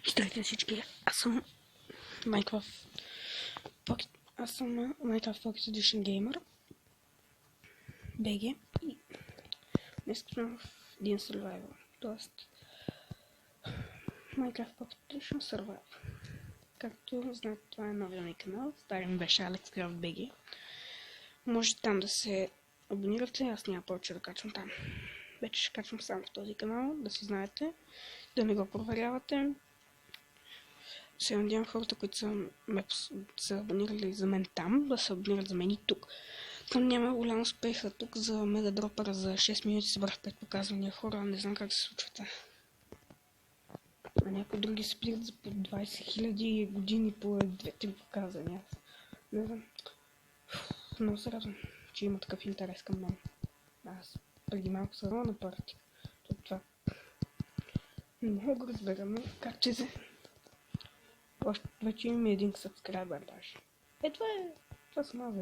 Здравейте всички, аз съм Minecraft Pocket Edition Gamer BG и днес сме в един Survival, т.е. Minecraft Pocket Edition Survival. Както знаете, това е новия ми канал, стария ми беше AlexCraft BG. Може там да се абонирате, аз няма повече да качвам там. Вече ще качвам само в този канал, да си знаете, да не го проверявате. Се надявам хората, които са абонирали за мен там, да се абонират за мен и тук. Там няма голям успех, а тук за мегадропъра за 6 минути събрах 5 показвания хора, не знам как се случва това. А някои други спират за по 20 000 години по 2-3 показвания. Не знам. Много се радвам, че има такъв интерес към мен. Аз преди малко съм на парти. Това не мога да разбера, но как че се... Вече имаме един сабскрайбър даже. Това съм аз.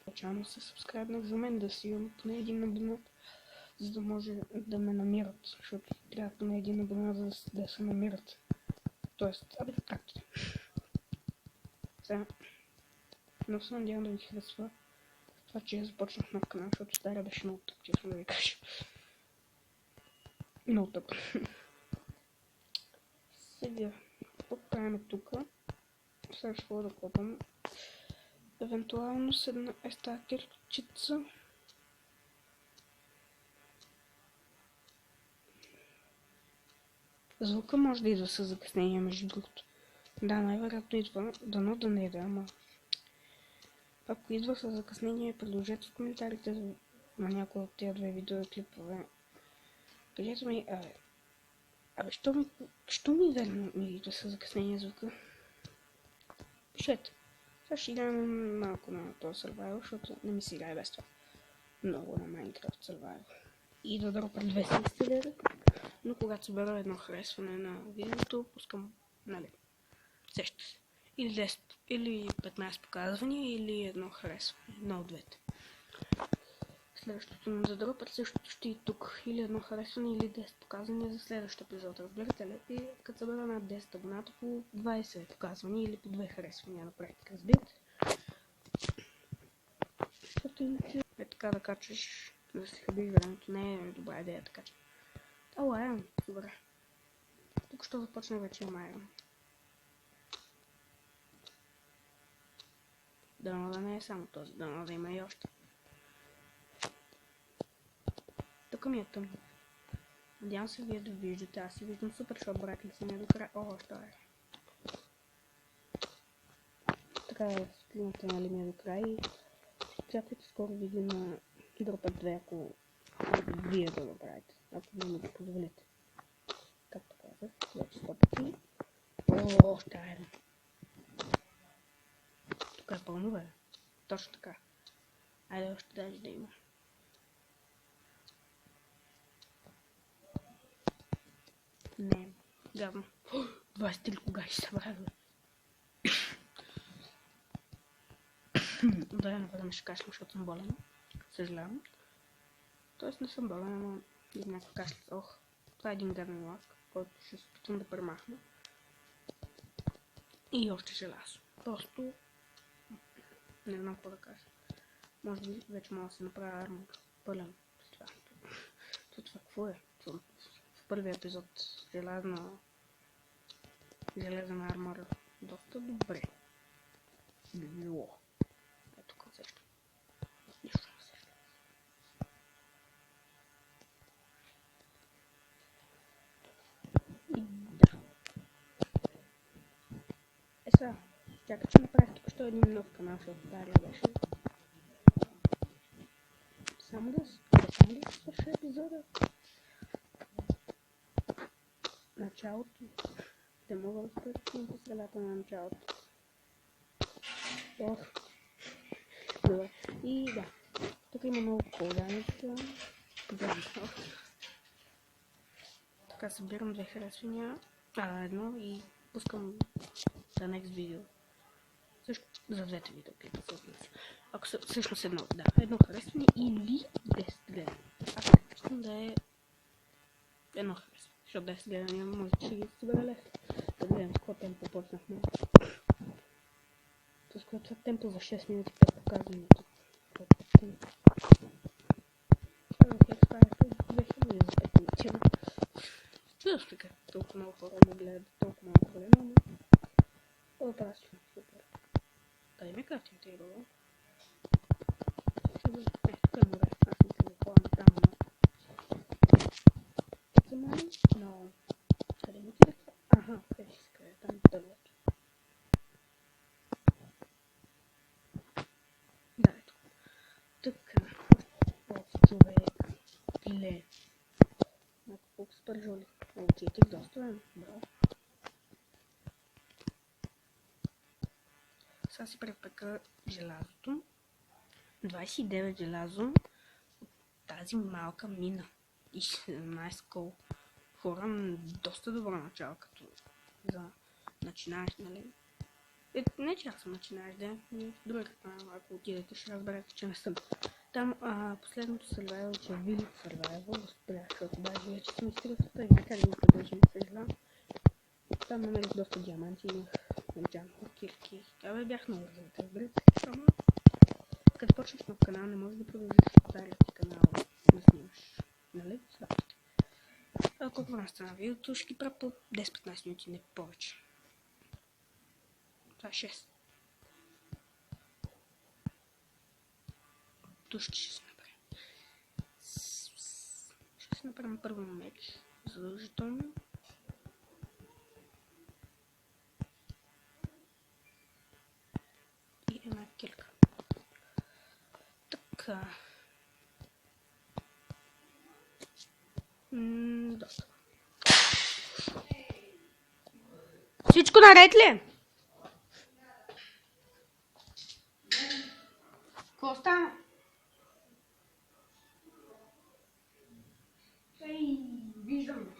Начално се сабскрайбнах за мен да си имам поне един абонат, за да може да ме намират, защото трябва поне един абонат, за да се намират. Тоест, както. Сега, много се надявам да ви харесва това, че започнах нов канал, защото стария беше много тъп, честно да ви кажа. Много тъп. Сега, какво правим тук? Сега ще да копам. Евентуално с една естакерчица. Звука може да идва с закъснение, между другото. Да, най-вероятно идва, дано да не е, ама... Ако идва с закъснение, предложете в коментарите на някои от тези две видеоклипове. Кажете ми, що ми верно ми идва с закъснение звука? Пишете. Сега ще играем малко на този Survival, защото не ми се играе без това. Много на Minecraft Survival. И да дропа 200 лева, но когато събера едно харесване на видеото, пускам, нали, сеща се. Или 10, или 15 показвания, или едно харесване, едно от двете. Следващото за дропът също ще и тук. Или едно харесване, или 10 показвания за следващия епизод. Разбирате ли? И като събера над 10 абоната по 20 показвания или по 2 харесвания на практика. Разбирате? Защото иначе е така да качваш, да си хабиш времето. Не е добра идея да качваш. Добре. Тук ще започне вече Майрон. Дано да не е само този, дано да има и още. Тук ми е тъмно. Надявам се вие да виждате, аз си виждам супер, защото братли са ми до края. Що е? Така светлината нали ми е до края и чакайте скоро видео на дропът 2, ако вие да направите, ако не ми го позволите. Както казах, вече 100 пъти. Още е. Тук е пълно, бе. Точно така. Айде още даже да има. Не, гавно. 23 кога ще се прави? Да, напълно ще кашлям, защото съм болен. Съжалявам. Тоест не съм болен, ама някакъв кашля. Това е един гаден лак, който ще се опитвам да премахна. И още желязо. Просто не знам какво да кажа. Може би вече мога да се направя армор пълен. Това какво е? В първия епизод железен армор доста добре би било. Ето какво сещам. Нищо не сещам. И да. Сега, чакай, че направих тук що един нов канал, защото стария беше. Само да свърша епизода. Началото. Те мога да спречим по средата на началото. Добре. И да. Тук има много колданица. Така събирам 2 харесвания. Едно и пускам за next видео. Също за двете видеоклипа всъщност. Ако всъщност едно харесване или 10 гледания. Аз искам да е едно харесване. Защото 10 гледания може да се ги събере лесно. започнахме. С което темпо за 6 минути 5 показването. Това е 2000 за 5 минути. Чудо се как толкова много хора ме гледат, толкова много време, но... О, прасно, супер. Дай ми крафтинг тейбъл. Тук е море, аз не се захвана там, но... За мен? Но... Къде ми отиде това? Аха, къде ще се къде, там е дървото. Да, ето. Тук. Човек. Пиле. Колко са пържоли. Отчетих доста време. Браво. Сега си препека желязото. 29 желязо от тази малка мина. И 17 кол. Хора, доста добро начало, като за начинаеш, нали? Не, че аз съм начинаеш, да. Друг канал, ако отидете, ще разберете, че не съм. Там последното survival, че е Village Survival, го спрях, защото даже вече съм изтръсата и някак да го продължим сега. Там намерих доста диаманти, имах джампо, кирки. Абе бях много развит, разберете. Само като почнеш нов канал, не можеш да продължиш стария ти канал да снимаш. Нали? Да. Колко време стана видеото, ще ги правя по 10-15 минути, не повече. Това е 6. Тук ще се направим. Ще се направим първо меч. Задължително. И една кирка. Така. Доста. Всичко наред ли? Какво стана? Виждам.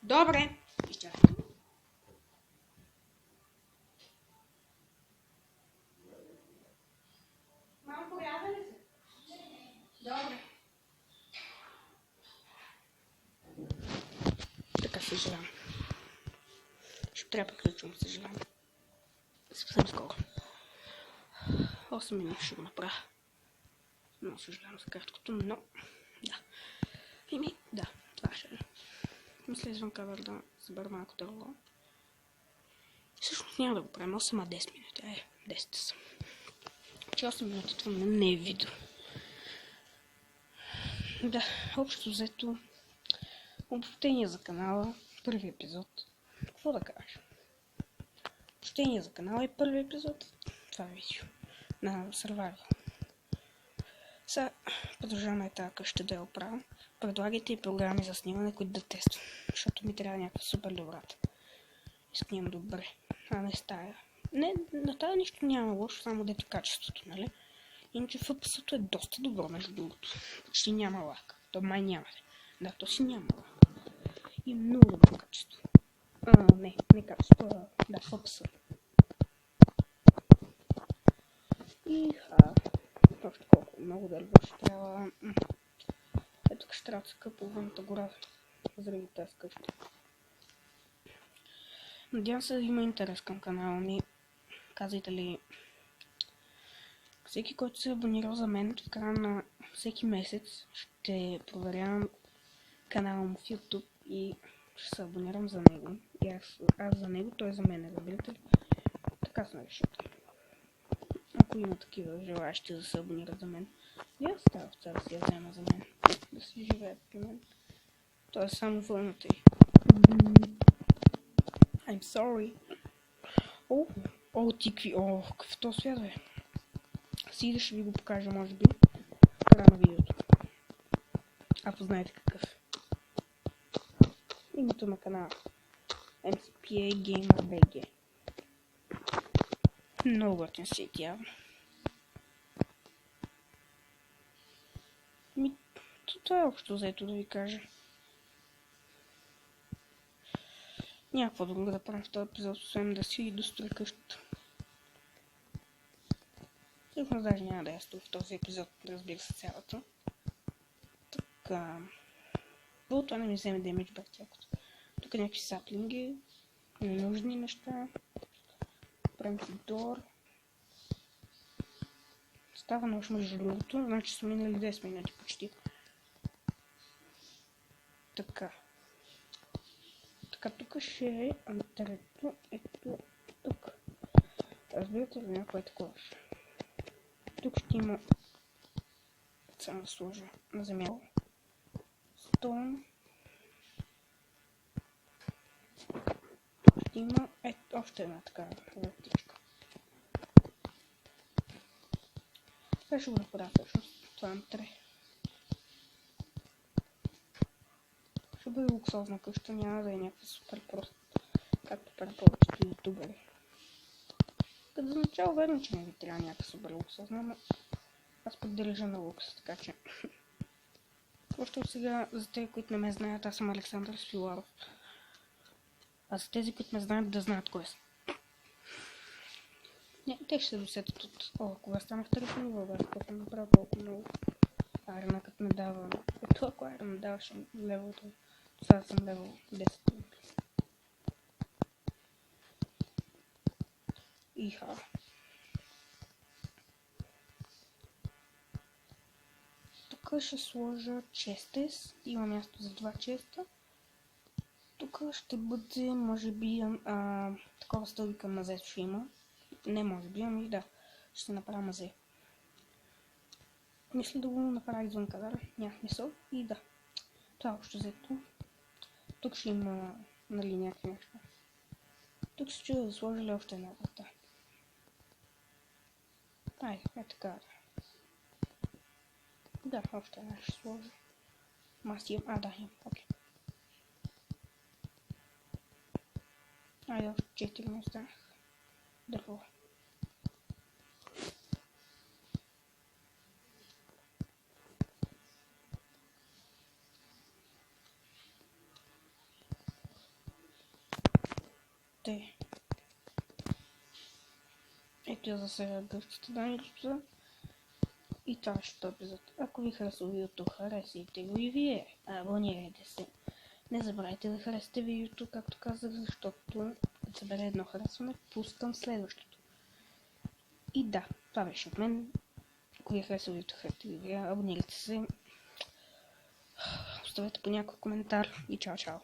Добре. Изчакай. Малко ряза ли се? Добре. Така съжалявам. Ще трябва да приключвам, съжалявам. Съвсем скоро. 8 минути ще го направя. Много съжалявам за краткото, но... Да. Да, това ще е. Мисля извън кавър да събера малко дърво. Всъщност няма да го правим 8, а 10 минути. 10 са. Че 8 минути това не е видео. Да, общо взето обобщение за канала, първи епизод. Какво да кажа? Обобщение за канала и първи епизод. Това е видео на Survival. Сега продължаваме тази къща да я оправям. Предлагайте и програми за снимане, които да тествам, защото ми трябва някаква супер добрата. И снимам добре, а не стая. Не, на тази нищо няма лошо, само дето качеството, нали? Иначе FPS-то е доста добро, между другото. Почти няма лак. То май няма. Да, то си няма лак. И много добро качество. Не качество, да, FPS. И още колко много дърво ще трябва. Ето тук ще трябва да се къпа вънта гора заради тази къща. Надявам се да има интерес към канала ми. Казайте ли всеки, който се е абонирал за мен в края на всеки месец, ще проверявам канала му в YouTube и ще се абонирам за него. И аз за него, той за мен, разбирате ли? Така сме решили. Ако има такива желаящи да се абонират за мен, и аз става в да си я взема за мен, да си живеят при мен. То е само вълната й. I'm sorry. Тикви, какъв то свят, бе. Си ще ви го покажа, може би, в края на видеото. Ако знаете какъв. Името на канала MCPA Gamer BG. Много готин си явно. Това е общо взето да ви кажа. Някакво друго да правим в този епизод, освен да си достроя къщата. Всъщност даже няма да я строя в този епизод, разбира се цялата. тук това не ми вземе демидж бак якото. Тук някакви саплинги, ненужни неща. Правим си дор. Става нощ между другото, значи са минали 10 минути почти. Така. Така, тук ще е антрето, ето тук. Разбирате ли някое такова? Тук ще има... Само да сложа на земя. Стон. Тук ще има още една такава вратичка. Сега ще го направя всъщност. Това антре. Ще бъде луксозна къща, няма да е някаква супер прост, както пред повечето ютубери. Като за начало верно, че не ви трябва някаква супер луксозна, но аз пък държа на лукс, така че... Още сега, за тези, които не ме знаят, аз съм Александър Свиларов. А за тези, които ме знаят, да знаят кой съм. Не, те ще се досетят от... кога станах телефон, във какво съм направил толкова много. Арена като ме дава... Ето ако Арена даваше левелто. Сега съм левел 10. Иха. Тук ще сложа честес. Има място за 2 честа. Тук ще бъде, може би, такова стълбика мазе ще има. Не може би, ами да. Ще направя мазе. Мисля да го направя извън кадъра. Нямах мисъл. И да. Това общо взето. Тук ще има, нали, някакви неща. Тук се чуя да сложа ли още една врата. Айде, е така. Да, още една ще сложа. Аз имам, да, имам, окей. Айде, още 4 не останах. Дърво. Ето я за сега гъвката даничка. И това ще е епизод. Ако ви харесва видеото, харесайте го и вие. Абонирайте се. Не забравяйте да харесате видеото, както казах, защото като събере едно харесване, пускам следващото. И да, това беше от мен. Ако ви харесва видеото, харесайте го и вие. Абонирайте се. Оставете по някой коментар и чао-чао.